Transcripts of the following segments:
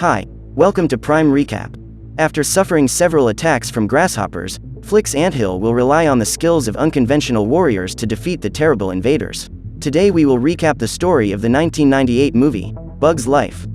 Hi, welcome to Prime Recap. After suffering several attacks from grasshoppers, Flik's anthill will rely on the skills of unconventional warriors to defeat the terrible invaders. Today we will recap the story of the 1998 movie, Bug's Life.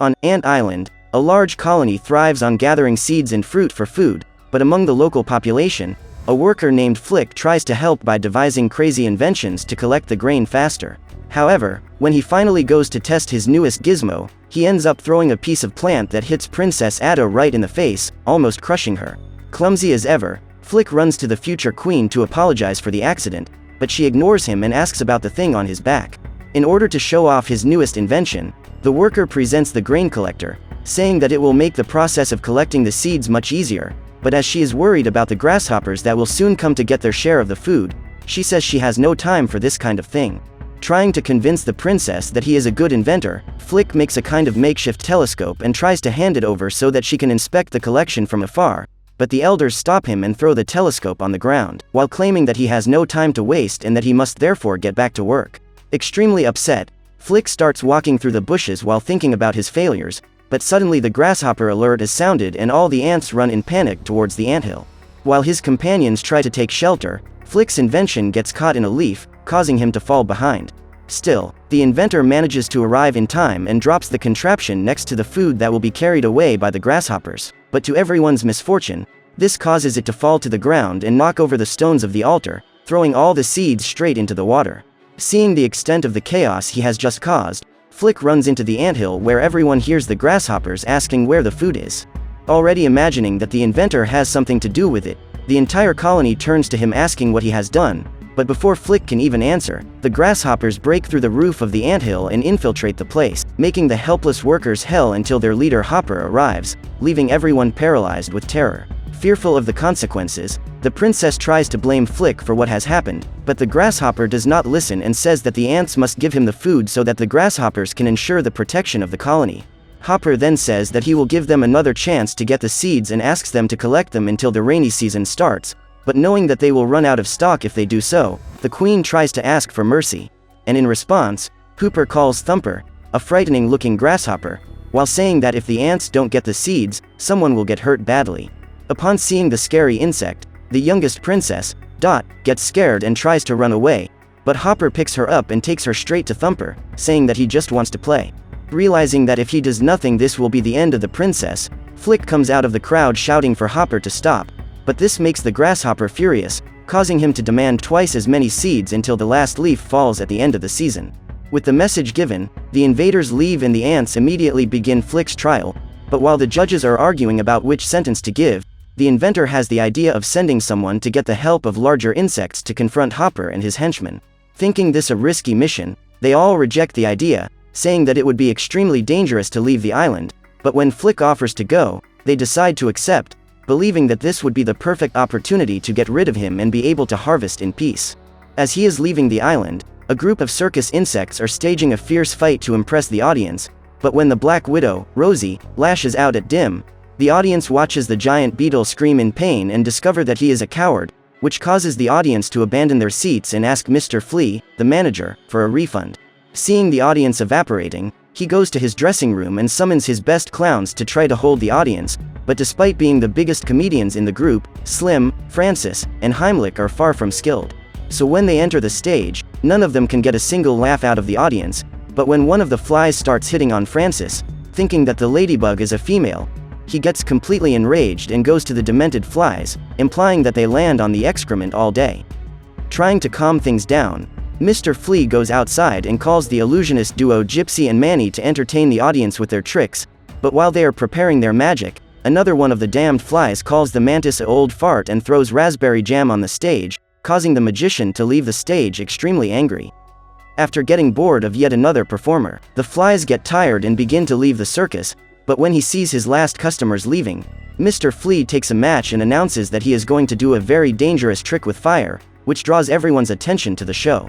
On Ant Island, a large colony thrives on gathering seeds and fruit for food, but among the local population, a worker named Flik tries to help by devising crazy inventions to collect the grain faster. However, when he finally goes to test his newest gizmo, he ends up throwing a piece of plant that hits Princess Ada right in the face, almost crushing her. Clumsy as ever, Flik runs to the future queen to apologize for the accident, but she ignores him and asks about the thing on his back. In order to show off his newest invention, the worker presents the grain collector, saying that it will make the process of collecting the seeds much easier, but as she is worried about the grasshoppers that will soon come to get their share of the food, she says she has no time for this kind of thing. Trying to convince the princess that he is a good inventor, Flik makes a kind of makeshift telescope and tries to hand it over so that she can inspect the collection from afar, but the elders stop him and throw the telescope on the ground, while claiming that he has no time to waste and that he must therefore get back to work. Extremely upset, Flik starts walking through the bushes while thinking about his failures, but suddenly the grasshopper alert is sounded and all the ants run in panic towards the anthill. While his companions try to take shelter, Flik's invention gets caught in a leaf, causing him to fall behind. Still, the inventor manages to arrive in time and drops the contraption next to the food that will be carried away by the grasshoppers, but to everyone's misfortune, this causes it to fall to the ground and knock over the stones of the altar, throwing all the seeds straight into the water. Seeing the extent of the chaos he has just caused, Flik runs into the anthill where everyone hears the grasshoppers asking where the food is. Already imagining that the inventor has something to do with it, the entire colony turns to him asking what he has done, but before Flik can even answer, the grasshoppers break through the roof of the anthill and infiltrate the place, making the helpless workers hell until their leader Hopper arrives, leaving everyone paralyzed with terror. Fearful of the consequences, the princess tries to blame Flik for what has happened, but the grasshopper does not listen and says that the ants must give him the food so that the grasshoppers can ensure the protection of the colony. Hopper then says that he will give them another chance to get the seeds and asks them to collect them until the rainy season starts, but knowing that they will run out of stock if they do so, the queen tries to ask for mercy. And in response, Hooper calls Thumper, a frightening-looking grasshopper, while saying that if the ants don't get the seeds, someone will get hurt badly. Upon seeing the scary insect, the youngest princess, Dot, gets scared and tries to run away, but Hopper picks her up and takes her straight to Thumper, saying that he just wants to play. Realizing that if he does nothing this will be the end of the princess, Flik comes out of the crowd shouting for Hopper to stop, but this makes the grasshopper furious, causing him to demand twice as many seeds until the last leaf falls at the end of the season. With the message given, the invaders leave and the ants immediately begin Flik's trial, but while the judges are arguing about which sentence to give, the inventor has the idea of sending someone to get the help of larger insects to confront Hopper and his henchmen. Thinking this a risky mission, they all reject the idea, saying that it would be extremely dangerous to leave the island, but when Flik offers to go, they decide to accept, believing that this would be the perfect opportunity to get rid of him and be able to harvest in peace. As he is leaving the island, a group of circus insects are staging a fierce fight to impress the audience, but when the Black Widow, Rosie, lashes out at Dim, the audience watches the giant beetle scream in pain and discover that he is a coward, which causes the audience to abandon their seats and ask Mr. Flea, the manager, for a refund. Seeing the audience evaporating, he goes to his dressing room and summons his best clowns to try to hold the audience, but despite being the biggest comedians in the group, Slim, Francis, and Heimlich are far from skilled. So when they enter the stage, none of them can get a single laugh out of the audience, but when one of the flies starts hitting on Francis, thinking that the ladybug is a female, he gets completely enraged and goes to the demented flies, implying that they land on the excrement all day. Trying to calm things down, Mr. Flea goes outside and calls the illusionist duo Gypsy and Manny to entertain the audience with their tricks, but while they are preparing their magic, another one of the damned flies calls the mantis a old fart and throws raspberry jam on the stage, causing the magician to leave the stage extremely angry. After getting bored of yet another performer, the flies get tired and begin to leave the circus, but when he sees his last customers leaving, Mr. Flea takes a match and announces that he is going to do a very dangerous trick with fire, which draws everyone's attention to the show.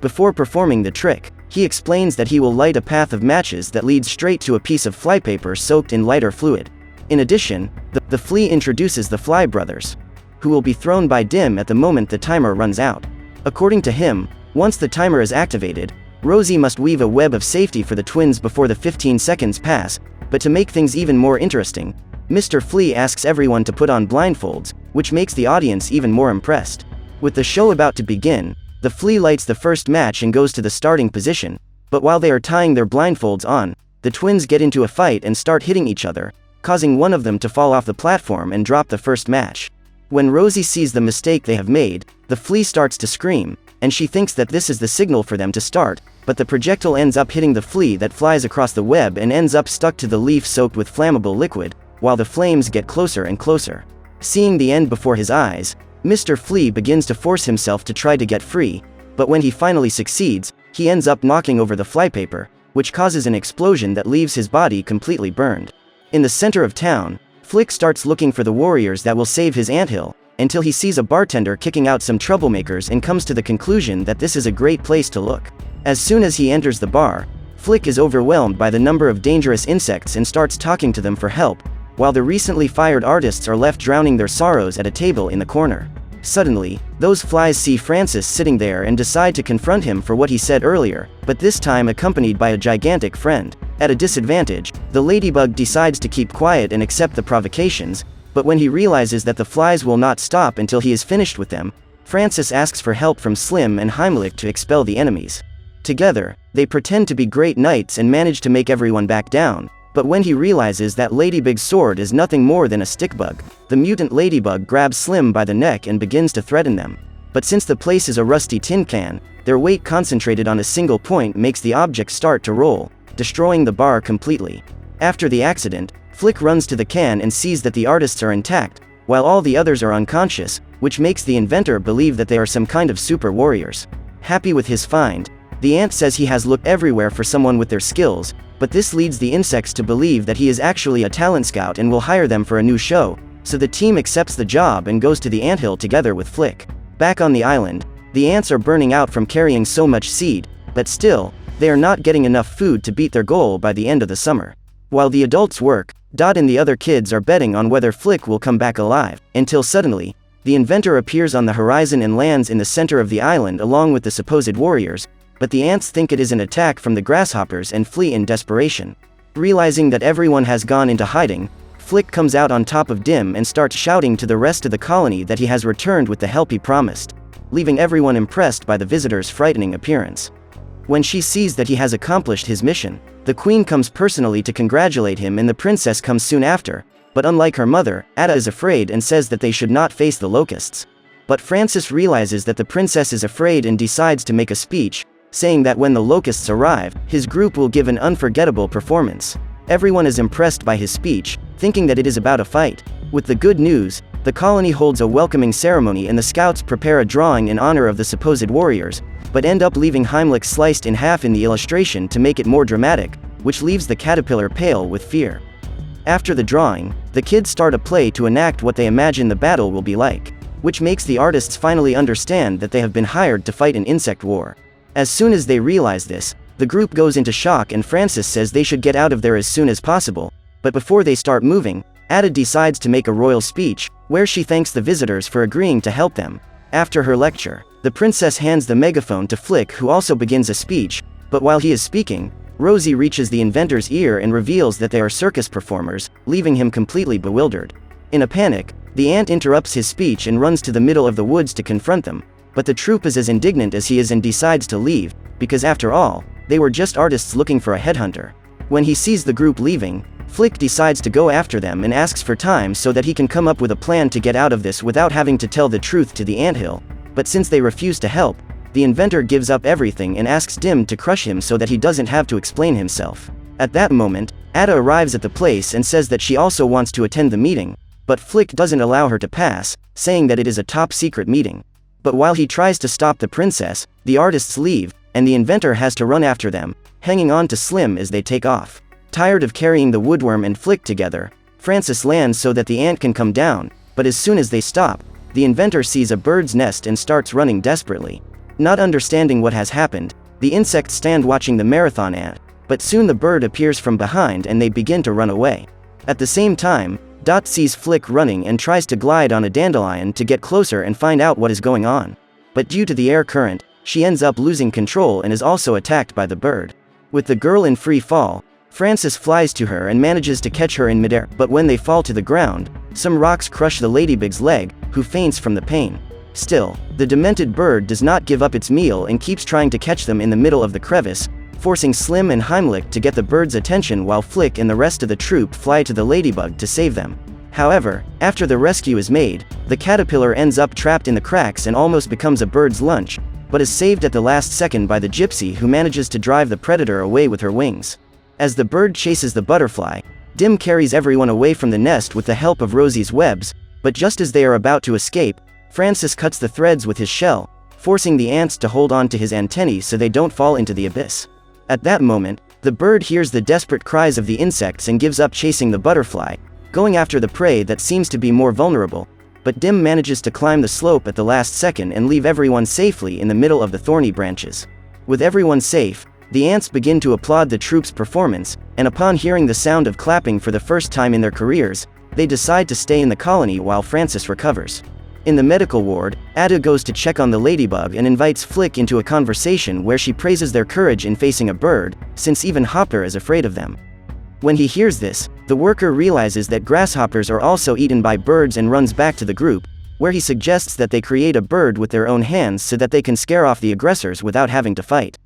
Before performing the trick, he explains that he will light a path of matches that leads straight to a piece of flypaper soaked in lighter fluid. In addition, the Flea introduces the Fly Brothers, who will be thrown by Dim at the moment the timer runs out. According to him, once the timer is activated, Rosie must weave a web of safety for the twins before the 15 seconds pass, but to make things even more interesting, Mr. Flea asks everyone to put on blindfolds, which makes the audience even more impressed. With the show about to begin, the Flea lights the first match and goes to the starting position, but while they are tying their blindfolds on, the twins get into a fight and start hitting each other, causing one of them to fall off the platform and drop the first match. When Rosie sees the mistake they have made, the Flea starts to scream, and she thinks that this is the signal for them to start, but the projectile ends up hitting the Flea that flies across the web and ends up stuck to the leaf soaked with flammable liquid, while the flames get closer and closer. Seeing the end before his eyes, Mr. Flea begins to force himself to try to get free, but when he finally succeeds, he ends up knocking over the flypaper, which causes an explosion that leaves his body completely burned. In the center of town, Flik starts looking for the warriors that will save his anthill, until he sees a bartender kicking out some troublemakers and comes to the conclusion that this is a great place to look. As soon as he enters the bar, Flik is overwhelmed by the number of dangerous insects and starts talking to them for help, while the recently fired artists are left drowning their sorrows at a table in the corner. Suddenly, those flies see Francis sitting there and decide to confront him for what he said earlier, but this time accompanied by a gigantic friend. At a disadvantage, the ladybug decides to keep quiet and accept the provocations, but when he realizes that the flies will not stop until he is finished with them, Francis asks for help from Slim and Heimlich to expel the enemies. Together, they pretend to be great knights and manage to make everyone back down, but when he realizes that Ladybug's sword is nothing more than a stickbug, the mutant ladybug grabs Slim by the neck and begins to threaten them. But since the place is a rusty tin can, their weight concentrated on a single point makes the object start to roll, destroying the bar completely. After the accident, Flik runs to the can and sees that the artists are intact, while all the others are unconscious, which makes the inventor believe that they are some kind of super warriors. Happy with his find, the ant says he has looked everywhere for someone with their skills, but this leads the insects to believe that he is actually a talent scout and will hire them for a new show, so the team accepts the job and goes to the anthill together with Flik. Back on the island, the ants are burning out from carrying so much seed, but still, they are not getting enough food to beat their goal by the end of the summer. While the adults work, Dot and the other kids are betting on whether Flik will come back alive, until suddenly, the inventor appears on the horizon and lands in the center of the island along with the supposed warriors, but the ants think it is an attack from the grasshoppers and flee in desperation. Realizing that everyone has gone into hiding, Flik comes out on top of Dim and starts shouting to the rest of the colony that he has returned with the help he promised, leaving everyone impressed by the visitor's frightening appearance. When she sees that he has accomplished his mission, the queen comes personally to congratulate him and the princess comes soon after, but unlike her mother, Ada is afraid and says that they should not face the locusts. But Francis realizes that the princess is afraid and decides to make a speech, saying that when the locusts arrive, his group will give an unforgettable performance. Everyone is impressed by his speech, thinking that it is about a fight. With the good news, the colony holds a welcoming ceremony and the scouts prepare a drawing in honor of the supposed warriors, but end up leaving Heimlich sliced in half in the illustration to make it more dramatic, which leaves the caterpillar pale with fear. After the drawing, the kids start a play to enact what they imagine the battle will be like, which makes the artists finally understand that they have been hired to fight an insect war. As soon as they realize this, the group goes into shock and Francis says they should get out of there as soon as possible, but before they start moving, Ada decides to make a royal speech, where she thanks the visitors for agreeing to help them. After her lecture, the princess hands the megaphone to Flik, who also begins a speech, but while he is speaking, Rosie reaches the inventor's ear and reveals that they are circus performers, leaving him completely bewildered. In a panic, the ant interrupts his speech and runs to the middle of the woods to confront them, but the troupe is as indignant as he is and decides to leave, because after all, they were just artists looking for a headhunter. When he sees the group leaving, Flik decides to go after them and asks for time so that he can come up with a plan to get out of this without having to tell the truth to the anthill, but since they refuse to help, the inventor gives up everything and asks Dim to crush him so that he doesn't have to explain himself. At that moment, Ada arrives at the place and says that she also wants to attend the meeting, but Flik doesn't allow her to pass, saying that it is a top-secret meeting. But while he tries to stop the princess, the artists leave, and the inventor has to run after them, hanging on to Slim as they take off. Tired of carrying the woodworm and Flik together, Francis lands so that the ant can come down, but as soon as they stop, the inventor sees a bird's nest and starts running desperately. Not understanding what has happened, the insects stand watching the marathon ant, but soon the bird appears from behind and they begin to run away. At the same time, Dot sees Flik running and tries to glide on a dandelion to get closer and find out what is going on. But due to the air current, she ends up losing control and is also attacked by the bird. With the girl in free fall, Francis flies to her and manages to catch her in midair, but when they fall to the ground, some rocks crush the ladybug's leg, who faints from the pain. Still, the demented bird does not give up its meal and keeps trying to catch them in the middle of the crevice, forcing Slim and Heimlich to get the bird's attention while Flik and the rest of the troop fly to the ladybug to save them. However, after the rescue is made, the caterpillar ends up trapped in the cracks and almost becomes a bird's lunch, but is saved at the last second by the gypsy who manages to drive the predator away with her wings. As the bird chases the butterfly, Dim carries everyone away from the nest with the help of Rosie's webs, but just as they are about to escape, Francis cuts the threads with his shell, forcing the ants to hold on to his antennae so they don't fall into the abyss. At that moment, the bird hears the desperate cries of the insects and gives up chasing the butterfly, going after the prey that seems to be more vulnerable, but Dim manages to climb the slope at the last second and leave everyone safely in the middle of the thorny branches. With everyone safe, the ants begin to applaud the troop's performance, and upon hearing the sound of clapping for the first time in their careers, they decide to stay in the colony while Francis recovers. In the medical ward, Ada goes to check on the ladybug and invites Flik into a conversation where she praises their courage in facing a bird, since even Hopper is afraid of them. When he hears this, the worker realizes that grasshoppers are also eaten by birds and runs back to the group, where he suggests that they create a bird with their own hands so that they can scare off the aggressors without having to fight.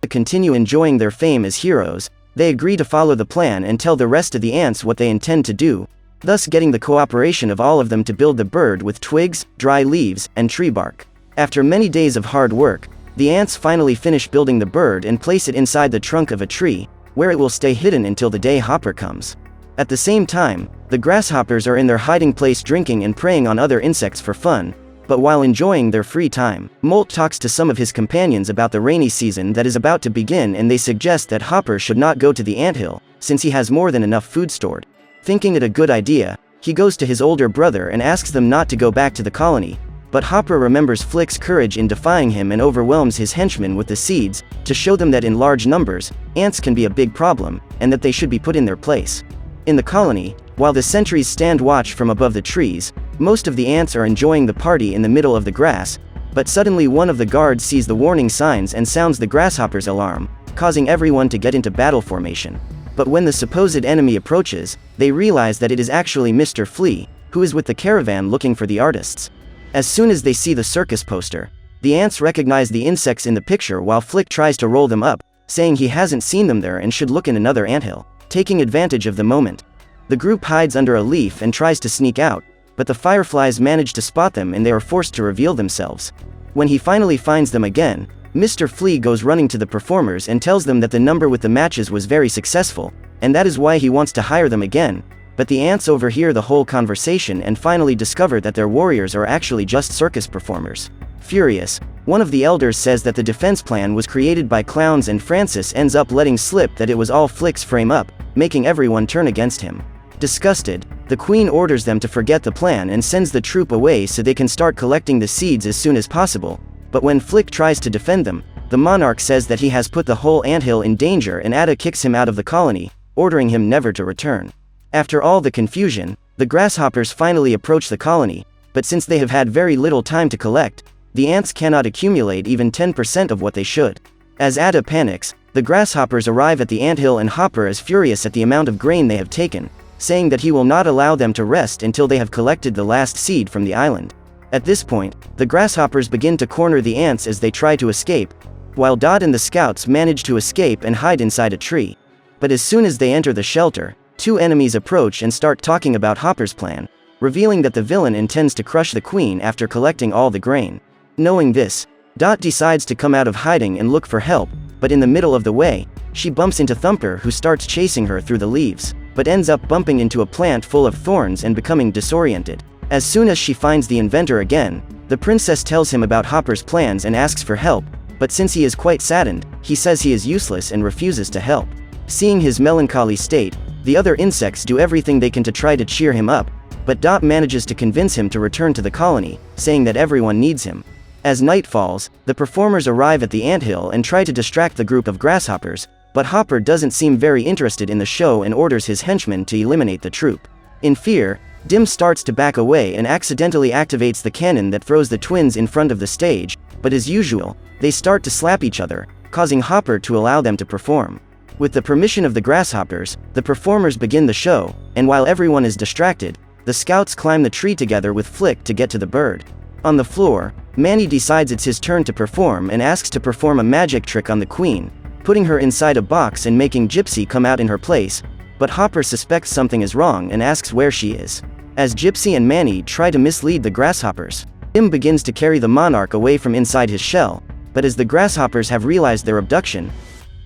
To continue enjoying their fame as heroes, they agree to follow the plan and tell the rest of the ants what they intend to do, thus getting the cooperation of all of them to build the bird with twigs, dry leaves, and tree bark. After many days of hard work, the ants finally finish building the bird and place it inside the trunk of a tree, where it will stay hidden until the day Hopper comes. At the same time, the grasshoppers are in their hiding place drinking and preying on other insects for fun, but while enjoying their free time, Molt talks to some of his companions about the rainy season that is about to begin, and they suggest that Hopper should not go to the anthill, since he has more than enough food stored. Thinking it a good idea, he goes to his older brother and asks them not to go back to the colony, but Hopper remembers Flik's courage in defying him and overwhelms his henchmen with the seeds, to show them that in large numbers, ants can be a big problem, and that they should be put in their place. In the colony, while the sentries stand watch from above the trees, most of the ants are enjoying the party in the middle of the grass, but suddenly one of the guards sees the warning signs and sounds the grasshopper's alarm, causing everyone to get into battle formation. But when the supposed enemy approaches, they realize that it is actually Mr. Flea, who is with the caravan looking for the artists. As soon as they see the circus poster, the ants recognize the insects in the picture while Flik tries to roll them up, saying he hasn't seen them there and should look in another anthill. Taking advantage of the moment, the group hides under a leaf and tries to sneak out, but the fireflies manage to spot them and they are forced to reveal themselves. When he finally finds them again, Mr. Flea goes running to the performers and tells them that the number with the matches was very successful, and that is why he wants to hire them again, but the ants overhear the whole conversation and finally discover that their warriors are actually just circus performers. Furious, one of the elders says that the defense plan was created by clowns, and Francis ends up letting slip that it was all Flik's frame-up, making everyone turn against him. Disgusted, the queen orders them to forget the plan and sends the troop away so they can start collecting the seeds as soon as possible, but when Flik tries to defend them, the monarch says that he has put the whole anthill in danger and Ada kicks him out of the colony, ordering him never to return. After all the confusion, the grasshoppers finally approach the colony, but since they have had very little time to collect, the ants cannot accumulate even 10% of what they should. As Ada panics, the grasshoppers arrive at the anthill and Hopper is furious at the amount of grain they have taken, saying that he will not allow them to rest until they have collected the last seed from the island. At this point, the grasshoppers begin to corner the ants as they try to escape, while Dot and the scouts manage to escape and hide inside a tree. But as soon as they enter the shelter, two enemies approach and start talking about Hopper's plan, revealing that the villain intends to crush the queen after collecting all the grain. Knowing this, Dot decides to come out of hiding and look for help, but in the middle of the way, she bumps into Thumper, who starts chasing her through the leaves, but ends up bumping into a plant full of thorns and becoming disoriented. As soon as she finds the inventor again, the princess tells him about Hopper's plans and asks for help, but since he is quite saddened, he says he is useless and refuses to help. Seeing his melancholy state, the other insects do everything they can to try to cheer him up, but Dot manages to convince him to return to the colony, saying that everyone needs him. As night falls, the performers arrive at the anthill and try to distract the group of grasshoppers, but Hopper doesn't seem very interested in the show and orders his henchmen to eliminate the troupe. In fear, Dim starts to back away and accidentally activates the cannon that throws the twins in front of the stage, but as usual, they start to slap each other, causing Hopper to allow them to perform. With the permission of the grasshoppers, the performers begin the show, and while everyone is distracted, the scouts climb the tree together with Flik to get to the bird. On the floor, Manny decides it's his turn to perform and asks to perform a magic trick on the queen, putting her inside a box and making Gypsy come out in her place, but Hopper suspects something is wrong and asks where she is. As Gypsy and Manny try to mislead the grasshoppers, Dim begins to carry the monarch away from inside his shell, but as the grasshoppers have realized their abduction,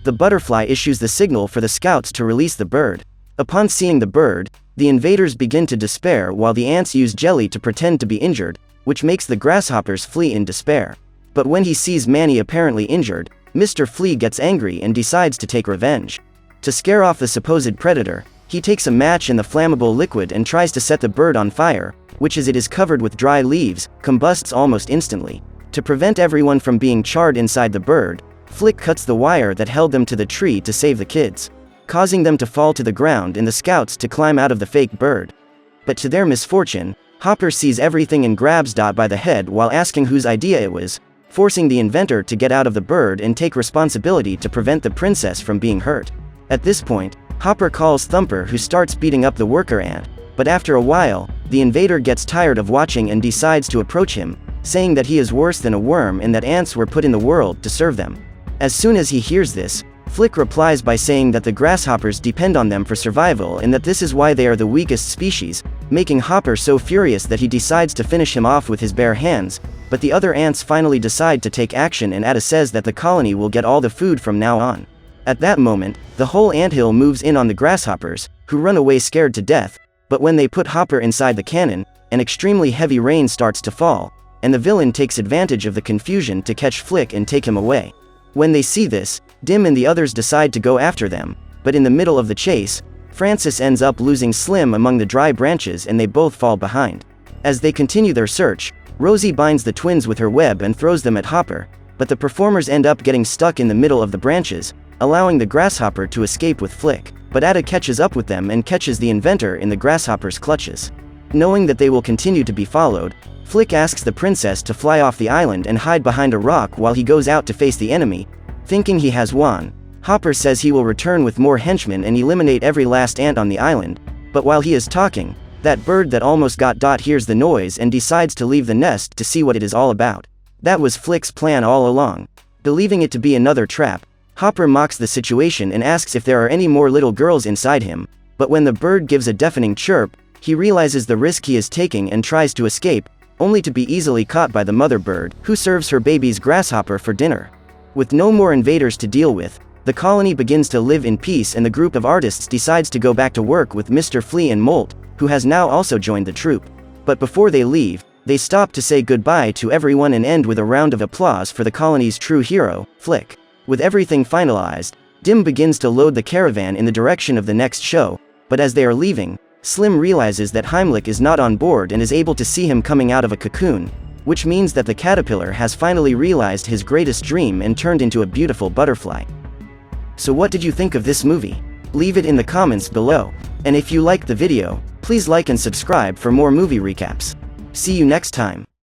the butterfly issues the signal for the scouts to release the bird. Upon seeing the bird, the invaders begin to despair while the ants use jelly to pretend to be injured, which makes the grasshoppers flee in despair. But when he sees Manny apparently injured, Mr. Flea gets angry and decides to take revenge. To scare off the supposed predator, he takes a match and the flammable liquid and tries to set the bird on fire, which as it is covered with dry leaves, combusts almost instantly. To prevent everyone from being charred inside the bird, Flik cuts the wire that held them to the tree to save the kids, causing them to fall to the ground and the scouts to climb out of the fake bird. But to their misfortune, Hopper sees everything and grabs Dot by the head while asking whose idea it was, forcing the inventor to get out of the bird and take responsibility to prevent the princess from being hurt. At this point, Hopper calls Thumper, who starts beating up the worker ant, but after a while, the invader gets tired of watching and decides to approach him, saying that he is worse than a worm and that ants were put in the world to serve them. As soon as he hears this, Flik replies by saying that the grasshoppers depend on them for survival and that this is why they are the weakest species, making Hopper so furious that he decides to finish him off with his bare hands, but the other ants finally decide to take action and Ada says that the colony will get all the food from now on. At that moment, the whole anthill moves in on the grasshoppers, who run away scared to death, but when they put Hopper inside the cannon, an extremely heavy rain starts to fall, and the villain takes advantage of the confusion to catch Flik and take him away. When they see this, Dim and the others decide to go after them, but in the middle of the chase, Francis ends up losing Slim among the dry branches and they both fall behind. As they continue their search, Rosie binds the twins with her web and throws them at Hopper, but the performers end up getting stuck in the middle of the branches, allowing the grasshopper to escape with Flik. But Ada catches up with them and catches the inventor in the grasshopper's clutches. Knowing that they will continue to be followed, Flik asks the princess to fly off the island and hide behind a rock while he goes out to face the enemy. Thinking he has won, Hopper says he will return with more henchmen and eliminate every last ant on the island, but while he is talking, that bird that almost got Dot hears the noise and decides to leave the nest to see what it is all about. That was Flik's plan all along. Believing it to be another trap, Hopper mocks the situation and asks if there are any more little girls inside him, but when the bird gives a deafening chirp, he realizes the risk he is taking and tries to escape, only to be easily caught by the mother bird, who serves her baby's grasshopper for dinner. With no more invaders to deal with, the colony begins to live in peace and the group of artists decides to go back to work with Mr. Flea and Molt, who has now also joined the troupe. But before they leave, they stop to say goodbye to everyone and end with a round of applause for the colony's true hero, Flik. With everything finalized, Dim begins to load the caravan in the direction of the next show, but as they are leaving, Slim realizes that Heimlich is not on board and is able to see him coming out of a cocoon, which means that the caterpillar has finally realized his greatest dream and turned into a beautiful butterfly. So what did you think of this movie? Leave it in the comments below. And if you liked the video, please like and subscribe for more movie recaps. See you next time.